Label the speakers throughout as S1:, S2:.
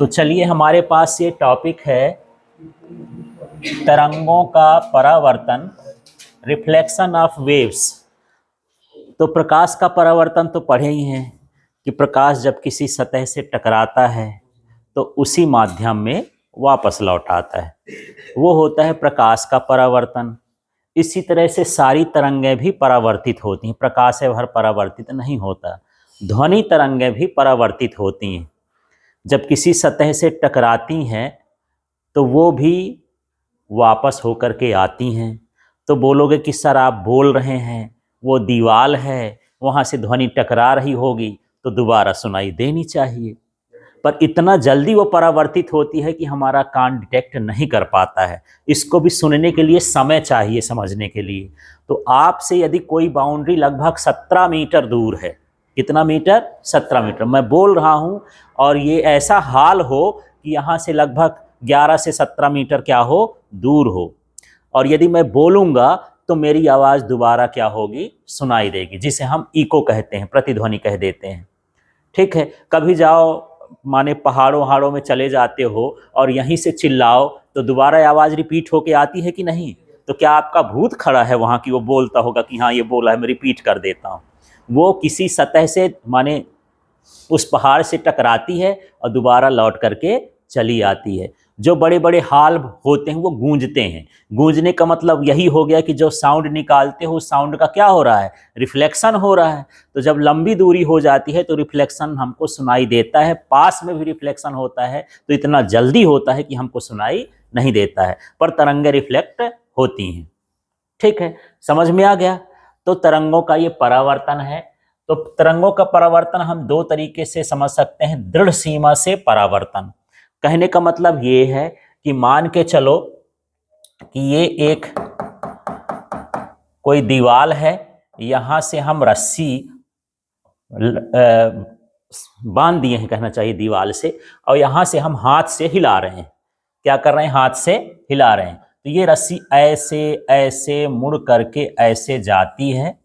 S1: तो चलिए, हमारे पास ये टॉपिक है तरंगों का परावर्तन, रिफ्लेक्शन ऑफ वेव्स। तो प्रकाश का परावर्तन तो पढ़े ही हैं कि प्रकाश जब किसी सतह से टकराता है तो उसी माध्यम में वापस लौट आता है, वो होता है प्रकाश का परावर्तन। इसी तरह से सारी तरंगें भी परावर्तित होती हैं, प्रकाश से भर परावर्तित नहीं होता। ध्वनि तरंगें भी परावर्तित होती हैं, जब किसी सतह से टकराती हैं तो वो भी वापस होकर के आती हैं। तो बोलोगे कि सर आप बोल रहे हैं, वो दीवार है, वहाँ से ध्वनि टकरा रही होगी तो दोबारा सुनाई देनी चाहिए, पर इतना जल्दी वो परावर्तित होती है कि हमारा कान डिटेक्ट नहीं कर पाता है। इसको भी सुनने के लिए समय चाहिए, समझने के लिए। तो आपसे यदि कोई बाउंड्री लगभग 17 मीटर दूर है, कितना मीटर? 17 मीटर मैं बोल रहा हूँ, और ये ऐसा हाल हो कि यहाँ से लगभग 11 से 17 मीटर क्या हो, दूर हो, और यदि मैं बोलूँगा तो मेरी आवाज़ दोबारा क्या होगी, सुनाई देगी, जिसे हम इको कहते हैं, प्रतिध्वनि कह देते हैं। ठीक है, कभी जाओ माने पहाड़ों वहाड़ों में चले जाते हो और यहीं से चिल्लाओ तो दोबारा आवाज़ रिपीट होके आती है कि नहीं? तो क्या आपका भूत खड़ा है वहाँ की वो बोलता होगा कि हाँ ये बोला है, मैं रिपीट कर देता हूँ? वो किसी सतह से माने उस पहाड़ से टकराती है और दोबारा लौट करके चली आती है। जो बड़े बड़े हाल होते हैं वो गूंजते हैं। गूंजने का मतलब यही हो गया कि जो साउंड निकालते हो उस साउंड का क्या हो रहा है, रिफ्लेक्शन हो रहा है। तो जब लंबी दूरी हो जाती है तो रिफ्लेक्शन हमको सुनाई देता है, पास में भी रिफ्लेक्शन होता है तो इतना जल्दी होता है कि हमको सुनाई नहीं देता है, पर तरंगें रिफ्लेक्ट होती हैं। ठीक है, समझ में आ गया? तो तरंगों का ये परावर्तन है। तो तरंगों का परावर्तन हम दो तरीके से समझ सकते हैं। दृढ़ सीमा से परावर्तन, कहने का मतलब ये है कि मान के चलो कि ये एक कोई दीवार है, यहां से हम रस्सी बांध दिए हैं, कहना चाहिए, दीवार से, और यहां से हम हाथ से हिला रहे हैं। क्या कर रहे हैं? हाथ से हिला रहे हैं। तो ये रस्सी ऐसे ऐसे मुड़ करके ऐसे जाती है,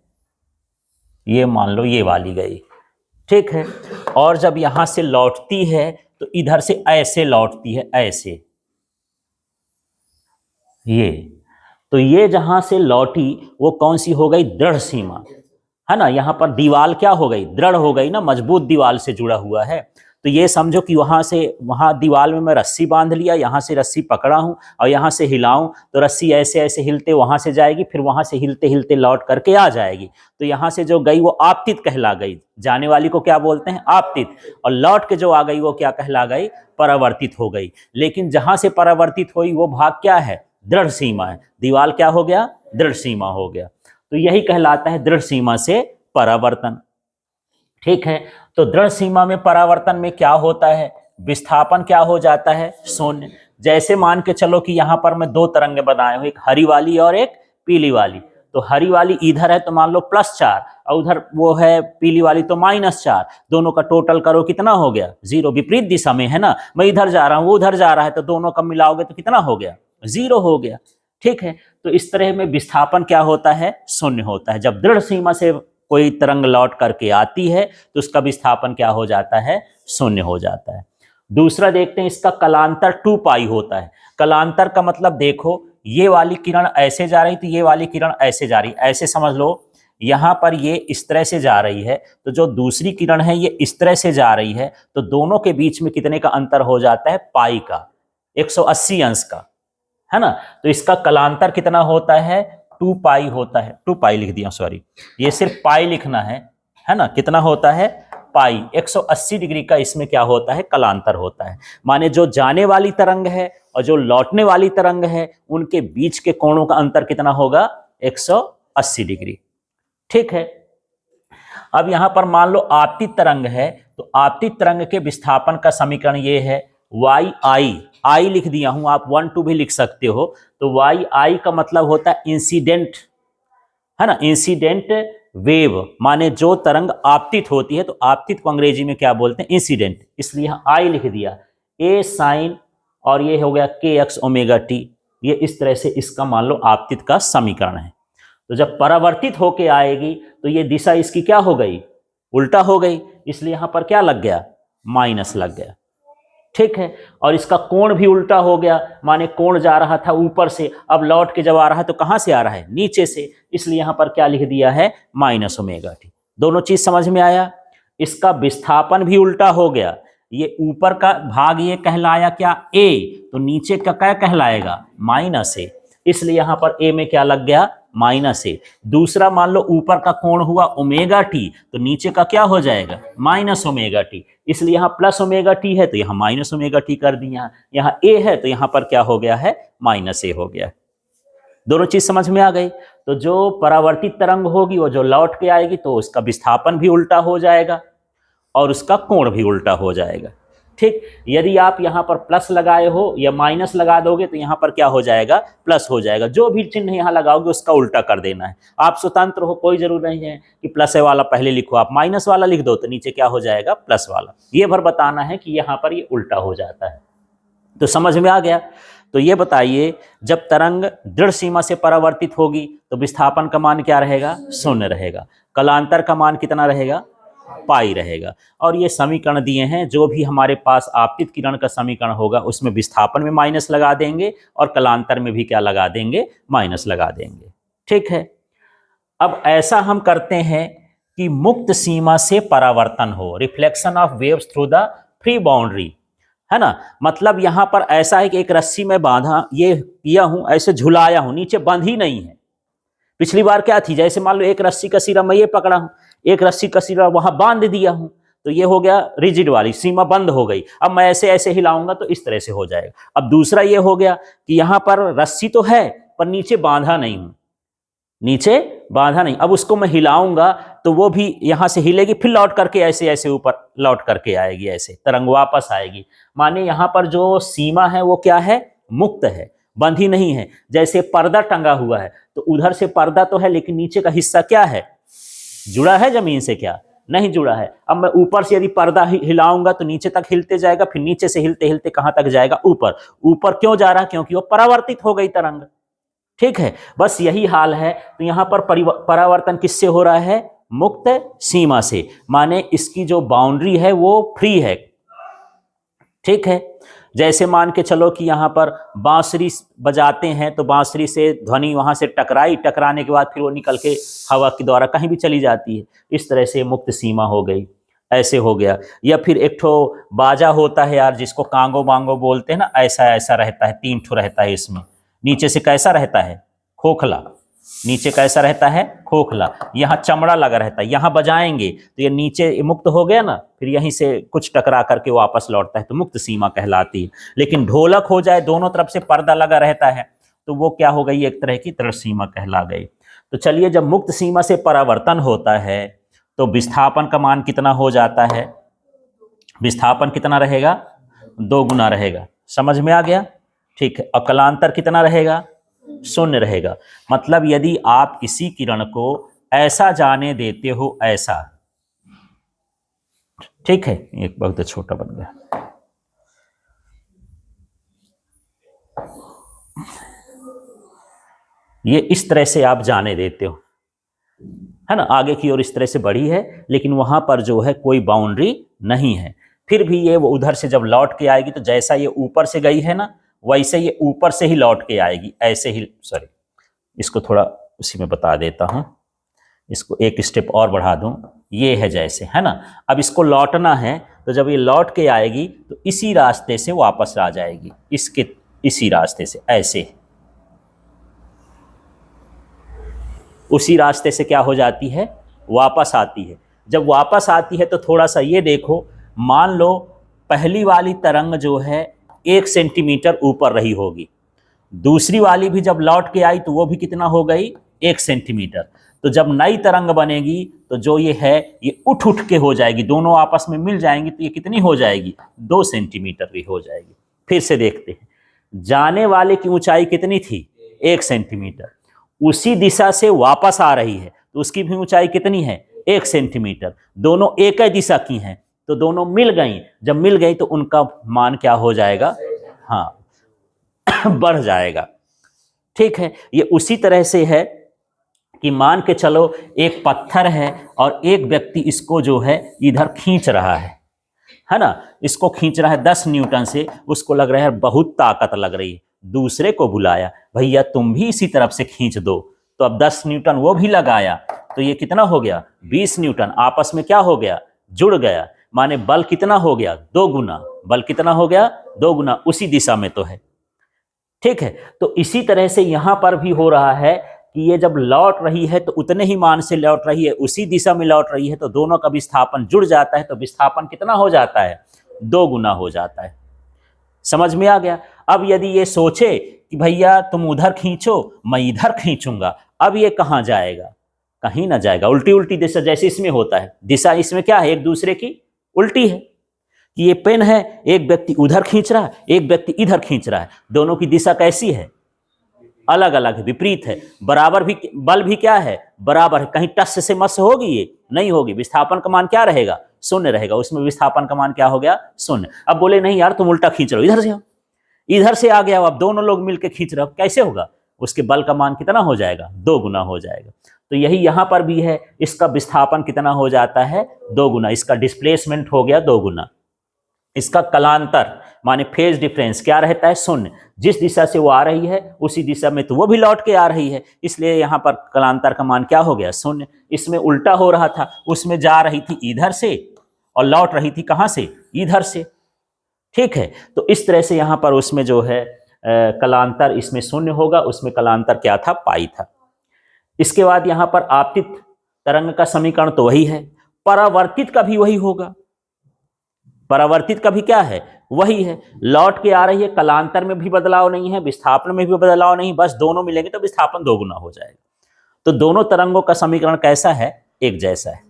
S1: ये मान लो ये वाली गई, ठीक है। और जब यहां से लौटती है तो इधर से ऐसे लौटती है, ऐसे, ये। तो ये जहां से लौटी वो कौन सी हो गई? दृढ़ सीमा, है ना। यहां पर दीवार क्या हो गई? दृढ़ हो गई ना, मजबूत दीवार से जुड़ा हुआ है। तो ये समझो कि वहां से वहां दीवार में मैं रस्सी बांध लिया, यहां से रस्सी पकड़ा हूं और यहां से हिलाऊं तो रस्सी ऐसे ऐसे हिलते वहां से जाएगी, फिर वहां से हिलते हिलते लौट करके आ जाएगी। तो यहां से जो गई वो आपतित कहला गई, जाने वाली को क्या बोलते हैं? आपतित। और लौट के जो आ गई वो क्या कहला गई? परावर्तित हो गई। लेकिन जहां से परावर्तित हुई वो भाग क्या है? दृढ़ सीमा है। दीवार क्या हो गया? दृढ़ सीमा हो गया। तो यही कहलाता है दृढ़ सीमा से परावर्तन। ठीक है, तो दृढ़ सीमा में परावर्तन में क्या होता है? विस्थापन क्या हो जाता है? शून्य। जैसे मान के चलो कि यहां पर मैं दो तरंगें बनाए हूं, एक हरी वाली और एक पीली वाली। तो हरी वाली इधर है तो मान लो +4, और उधर वो है पीली वाली तो -4। दोनों का टोटल करो, कितना हो गया? 0। विपरीत दिशा में है ना, मैं इधर जा रहा हूं वो उधर जा रहा है, तो दोनों का मिलाओगे तो कितना हो गया? 0 हो गया। ठीक है, तो इस तरह में विस्थापन क्या होता है? शून्य होता है। जब दृढ़ सीमा से कोई तरंग लौट करके आती है तो उसका विस्थापन क्या हो जाता है? शून्य हो जाता है। दूसरा देखते हैं, इसका कलांतर 2π होता है। कलांतर का मतलब देखो, ये वाली किरण ऐसे जा रही थी, ये वाली किरण ऐसे जा रही, ऐसे समझ लो। यहां पर ये इस तरह से जा रही है तो जो दूसरी किरण है ये इस तरह से जा रही है, तो दोनों के बीच में कितने का अंतर हो जाता है? पाई का, 180 अंश का, है ना। तो इसका कलांतर कितना होता है? 2π होता है। 2π लिख दिया, सॉरी, ये सिर्फ पाई लिखना है ना। कितना होता है? पाई। 180 डिग्री का इसमें क्या होता है? कलांतर होता है। माने जो जाने वाली तरंग है और जो लौटने वाली तरंग है उनके बीच के कोणों का अंतर कितना होगा? 180 डिग्री। ठीक है, अब यहां पर मान लो आपतित तरंग है, तो आपतित तरंग के विस्थापन का समीकरण ये है YI लिख दिया हूं, आप 1 2 भी लिख सकते हो। तो YI का मतलब होता है इंसिडेंट, है ना, इंसिडेंट वेव, माने जो तरंग आपतित होती है। तो आपतित को अंग्रेजी में क्या बोलते हैं? इंसिडेंट, इसलिए यहां I लिख दिया। A साइन, और ये हो गया KX ओमेगा T। ये इस तरह से इसका मान लो आपतित का समीकरण है। तो जब परावर्तित होके आएगी तो ये दिशा इसकी क्या हो गई? उल्टा हो गई, इसलिए यहां पर क्या लग गया? माइनस लग गया। ठीक है। और इसका कोण भी उल्टा हो गया, माने कोण जा रहा था ऊपर से, अब लौट के जब आ रहा है तो कहां से आ रहा है, नीचे से, इसलिए यहां पर क्या लिख दिया है, माइनस ओमेगा टी। दोनों चीज समझ में आया। इसका विस्थापन भी उल्टा हो गया, ये ऊपर का भाग ये कहलाया क्या, ए, तो नीचे का क्या कहलाएगा, माइनस ए, इसलिए यहां पर ए में क्या लग गया, माइनस ए। दूसरा मान लो ऊपर का कोण हुआ ओमेगा टी, तो नीचे का क्या हो जाएगा, माइनस ओमेगा टी, इसलिए यहां प्लस ओमेगा टी है तो यहां माइनस ओमेगा टी कर दी, यहां ए है तो यहां पर क्या हो गया है, माइनस ए हो गया। दोनों चीज समझ में आ गई। तो जो परावर्तित तरंग होगी वो जो लौट के आएगी तो उसका विस्थापन भी उल्टा हो जाएगा और उसका कोण भी उल्टा हो जाएगा। ठीक, यदि आप यहाँ पर प्लस लगाए हो या माइनस लगा दोगे तो यहाँ पर क्या हो जाएगा, प्लस हो जाएगा। जो भी चिन्ह यहाँ लगाओगे उसका उल्टा कर देना है। आप स्वतंत्र हो, कोई जरूर नहीं है कि प्लस वाला पहले लिखो, आप माइनस वाला लिख दो तो नीचे क्या हो जाएगा, प्लस वाला। ये भर बताना है कि यहाँ पर ये उल्टा हो जाता है। तो समझ में आ गया। तो ये बताइए, जब तरंग दृढ़ सीमा से परावर्तित होगी तो विस्थापन का मान क्या रहेगा, शून्य रहेगा। कलांतर का मान कितना रहेगा, पाई रहेगा। और ये समीकरण दिए हैं, जो भी हमारे पास आपतित किरण का समीकरण होगा उसमें विस्थापन में माइनस लगा देंगे और कलांतर में भी क्या लगा देंगे, माइनस लगा देंगे। ठीक है। अब ऐसा हम करते हैं कि मुक्त सीमा से परावर्तन हो, reflection of waves through the free boundary, है ना। मतलब यहां पर ऐसा है कि एक रस्सी में बांधा, ये किया हूं, ऐसे झुलाया हूं, नीचे बंधी नहीं है। पिछली बार क्या थी, जैसे मान लो एक रस्सी का सिरा मैं ये पकड़ा हूं, एक रस्सी का सिरा वहां बांध दिया हूं, तो ये हो गया रिजिड वाली, सीमा बंद हो गई। अब मैं ऐसे ऐसे हिलाऊंगा तो इस तरह से हो जाएगा। अब दूसरा ये हो गया कि यहां पर रस्सी तो है पर नीचे बांधा नहीं हूं, नीचे बांधा नहीं। अब उसको मैं हिलाऊंगा तो वो भी यहां से हिलेगी, फिर लौट करके ऐसे ऐसे ऊपर लौट करके आएगी, ऐसे तरंग वापस आएगी। माने यहां पर जो सीमा है वो क्या है, मुक्त है, बंधी नहीं है। जैसे पर्दा टंगा हुआ है तो उधर से पर्दा तो है लेकिन नीचे का हिस्सा क्या है, जुड़ा है जमीन से, क्या नहीं जुड़ा है। अब मैं ऊपर से यदि पर्दा हिलाऊंगा तो नीचे तक हिलते जाएगा, फिर नीचे से हिलते हिलते कहां तक जाएगा, ऊपर। ऊपर क्यों जा रहा है, क्योंकि वो परावर्तित हो गई तरंग। ठीक है, बस यही हाल है। तो यहां पर परावर्तन किससे हो रहा है, मुक्त सीमा से, माने इसकी जो बाउंड्री है वो फ्री है। ठीक है। जैसे मान के चलो कि यहाँ पर बांसुरी बजाते हैं तो बांसुरी से ध्वनि वहाँ से टकराई, टकराने के बाद फिर वो निकल के हवा के द्वारा कहीं भी चली जाती है। इस तरह से मुक्त सीमा हो गई, ऐसे हो गया। या फिर एक ठो बाजा होता है यार, जिसको कांगो बांगो बोलते हैं ना, ऐसा ऐसा रहता है, 3 ठो रहता है इसमें। नीचे से कैसा रहता है, खोखला, नीचे कैसा रहता है, खोखला, यहाँ चमड़ा लगा रहता है। यहाँ बजाएंगे तो ये नीचे मुक्त हो गया ना, फिर यहीं से कुछ टकरा करके वापस लौटता है, तो मुक्त सीमा कहलाती है। लेकिन ढोलक हो जाए, दोनों तरफ से पर्दा लगा रहता है, तो वो क्या हो गई, एक तरह की दृढ़ सीमा कहला गई। तो चलिए, जब मुक्त सीमा से परावर्तन होता है तो विस्थापन का मान कितना हो जाता है, विस्थापन कितना रहेगा, 2 गुना रहेगा। समझ में आ गया। ठीक है। और कलांतर कितना रहेगा, शून्य रहेगा। मतलब यदि आप किसी किरण को ऐसा जाने देते हो, ऐसा, ठीक है, एक बहुत छोटा बन गया, ये इस तरह से आप जाने देते हो, है ना, आगे की ओर इस तरह से बढ़ी है, लेकिन वहां पर जो है कोई बाउंड्री नहीं है। फिर भी ये वो उधर से जब लौट के आएगी तो जैसा ये ऊपर से गई है ना, वैसे ये ऊपर से ही लौट के आएगी, ऐसे ही। सॉरी, इसको थोड़ा उसी में बता देता हूं, इसको एक स्टेप और बढ़ा दूं। ये है जैसे, है ना, अब इसको लौटना है तो जब ये लौट के आएगी तो इसी रास्ते से वापस आ जाएगी, इसके इसी रास्ते से, ऐसे उसी रास्ते से क्या हो जाती है, वापस आती है। जब वापस आती है तो थोड़ा सा ये देखो, मान लो पहली वाली तरंग जो है 1 सेंटीमीटर ऊपर रही होगी, दूसरी वाली भी जब लौट के आई तो वो भी कितना हो गई, 1 सेंटीमीटर। तो जब नई तरंग बनेगी तो जो ये है ये उठ उठ के हो जाएगी, दोनों आपस में मिल जाएंगी, तो ये कितनी हो जाएगी, 2 सेंटीमीटर भी हो जाएगी। फिर से देखते हैं, जाने वाले की ऊंचाई कितनी थी, 1 सेंटीमीटर, उसी दिशा से वापस आ रही है तो उसकी भी ऊंचाई कितनी है, 1 सेंटीमीटर। दोनों एक ही दिशा की हैं तो दोनों मिल गई, जब मिल गई तो उनका मान क्या हो जाएगा, हाँ, बढ़ जाएगा। ठीक है। ये उसी तरह से है कि मान के चलो एक पत्थर है और एक व्यक्ति इसको जो है इधर खींच रहा है, है ना, इसको खींच रहा है 10 न्यूटन से, उसको लग रहा है बहुत ताकत लग रही है, दूसरे को बुलाया, भैया तुम भी इसी तरफ से खींच दो, तो अब 10 न्यूटन वो भी लगाया, तो ये कितना हो गया 20 न्यूटन, आपस में क्या हो गया, जुड़ गया, माने बल कितना हो गया 2 गुना, बल कितना हो गया 2 गुना, उसी दिशा में तो है। ठीक है, तो इसी तरह से यहां पर भी हो रहा है कि ये जब लौट रही है तो उतने ही मान से लौट रही है, उसी दिशा में लौट रही है, तो दोनों का विस्थापन जुड़ जाता है, तो विस्थापन कितना हो जाता है 2 गुना हो जाता है। समझ में आ गया। अब यदि ये सोचे कि भैया तुम उधर खींचो मैं इधर खींचूंगा, अब ये कहां जाएगा, कहीं ना जाएगा, उल्टी उल्टी दिशा, जैसे इसमें होता है, दिशा इसमें क्या है, एक दूसरे की उल्टी है, कि ये पेन है, एक व्यक्ति उधर खींच रहा है, एक व्यक्ति इधर खींच रहा है, दोनों की दिशा कैसी है, अलग अलग है, विपरीत है। बराबर भी बल भी क्या है, बराबर है, कहीं टस से मस होगी, ये नहीं होगी, विस्थापन का मान क्या रहेगा, शून्य रहेगा, उसमें विस्थापन का मान क्या हो गया, शून्य। अब बोले नहीं यार तुम उल्टा खींच रहे हो, इधर से आओ, इधर से आ गया, अब दोनों लोग मिलकर खींच रहे हो, कैसे होगा, उसके बल का मान कितना हो जाएगा 2 गुना हो जाएगा। तो यही यहां पर भी है, इसका विस्थापन कितना हो जाता है 2 गुना, इसका डिस्प्लेसमेंट हो गया 2 गुना, इसका कलांतर माने फेज डिफरेंस क्या रहता है, शून्य, जिस दिशा से वो आ रही है उसी दिशा में तो वो भी लौट के आ रही है, इसलिए यहाँ पर कलांतर का मान क्या हो गया शून्य। इसमें उल्टा हो रहा था, उसमें जा रही थी इधर से और लौट रही थी कहाँ से, इधर से। ठीक है, तो इस तरह से यहाँ पर उसमें जो है कलांतर इसमें शून्य होगा, उसमें कलांतर क्या था, पाई था। इसके बाद यहाँ पर आपतित तरंग का समीकरण तो वही है, परावर्तित का भी वही होगा, परावर्तित का भी क्या है, वही है, लौट के आ रही है, कलांतर में भी बदलाव नहीं है, विस्थापन में भी बदलाव नहीं, बस दोनों मिलेंगे तो विस्थापन 2 गुना हो जाएगा। तो दोनों तरंगों का समीकरण कैसा है, एक जैसा है।